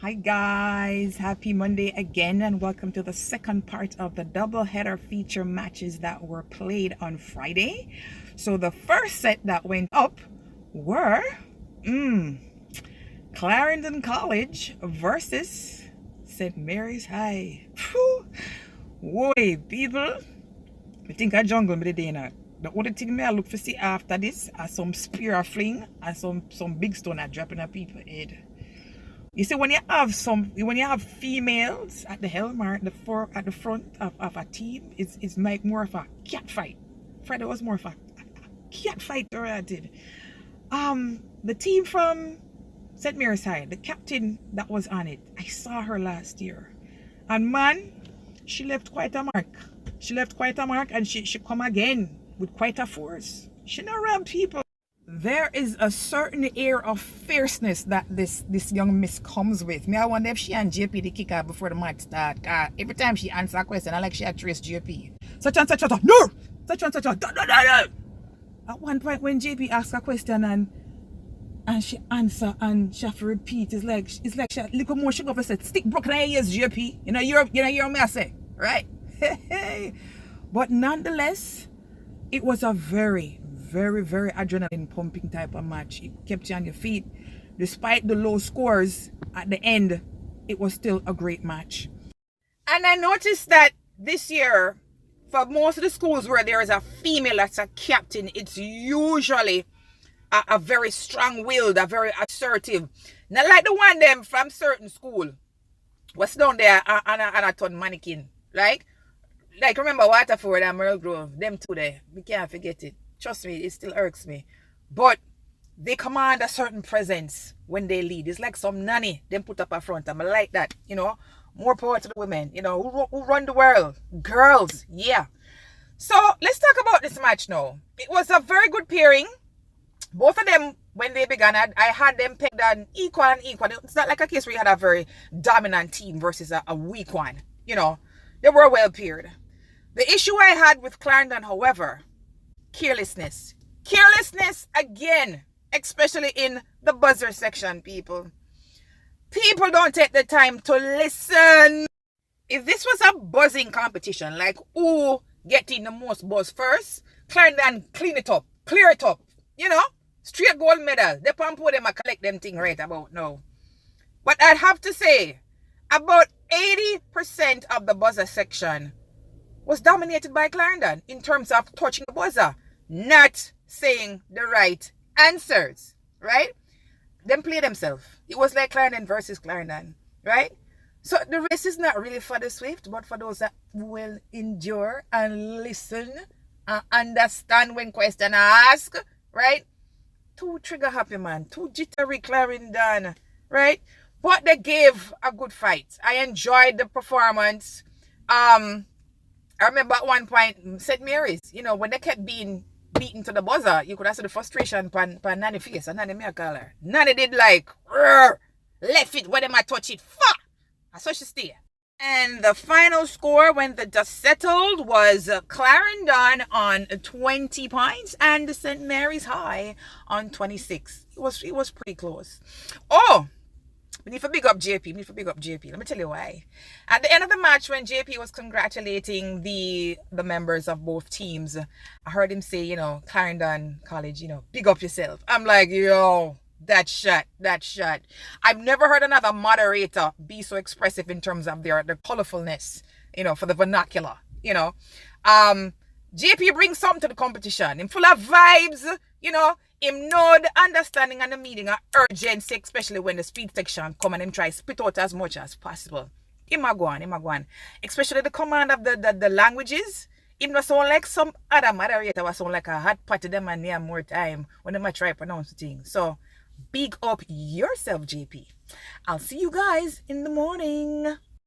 Hi guys, happy Monday again and welcome to the second part of the double-header feature matches that were played on Friday. So the first set that went up were Clarendon College versus St. Mary's High. Whoa, people, I think I jungle me today now. The only thing I look for see after this are some spear fling and some big stone are dropping at people head. You see, when you have females at the helm or at the front of a team, it's like more of a cat fight. Friday was more of a cat fight oriented. The team from St. Mary's High, the captain that was on it, I saw her last year. And man, she left quite a mark. And she come again with quite a force. She not around people. There is a certain air of fierceness that this young miss comes with. I wonder if she and JP the kick her before the match start. Every time she answer a question, I like she had trace JP. Such and such, no! Such and such, no. At one point when JP asks a question and she answer and she have to repeat, it's like she little more she go for say, stick broken ears, JP. You know me I say, right? But nonetheless, it was a very adrenaline pumping type of match. It kept you on your feet. Despite the low scores at the end, it was still a great match. And I noticed that this year, for most of the schools where there is a female that's a captain, it's usually a very strong-willed, a very assertive. Not like the one them from certain school was down there and a ton mannequin. Like remember Waterford and Merle Grove, them two there. We can't forget it. Trust me, it still irks me. But they command a certain presence when they lead. It's like some nanny them put up a front. I'm like that, More power to the women, who run the world. Girls, yeah. So let's talk about this match now. It was a very good pairing. Both of them, when they began, I had them pegged on equal and equal. It's not like a case where you had a very dominant team versus a weak one. They were well paired. The issue I had with Clarendon, however, carelessness again, especially in the buzzer section. People don't take the time to listen. If this was a buzzing competition, like who getting the most buzz first, Clarendon clear it up, straight gold medal. They pump them and collect them thing right about now. But I'd have to say about 80% of the buzzer section was dominated by Clarendon in terms of touching the buzzer, not saying the right answers, right? Them play themselves. It was like Clarendon versus Clarendon, right? So the race is not really for the swift, but for those that will endure and listen and understand when question asked, right? Too trigger happy, man. Too jittery Clarendon, right? But they gave a good fight. I enjoyed the performance. I remember at one point, St. Mary's, when they kept being beaten to the buzzer, you could have seen the frustration pan Nanny face, and Nanny me a call her. Nanny did like, left it, when them I touch it, fuck! I saw she stay. And the final score when the dust settled was Clarendon on 20 points and St. Mary's High on 26. It was pretty close. Oh! We need to big up JP. Let me tell you why. At the end of the match, when JP was congratulating the members of both teams, I heard him say, Clarendon College, big up yourself. I'm like, yo, that shot. I've never heard another moderator be so expressive in terms of their colorfulness, for the vernacular, JP brings something to the competition. Him full of vibes, him know the understanding and the meaning of urgency, especially when the speed section come and him try spit out as much as possible. Him a go on. Especially the command of the languages. Him not sound like some other moderator was sound like a hot pot to them and near more time when they might try to pronounce the thing. So big up yourself, JP. I'll see you guys in the morning.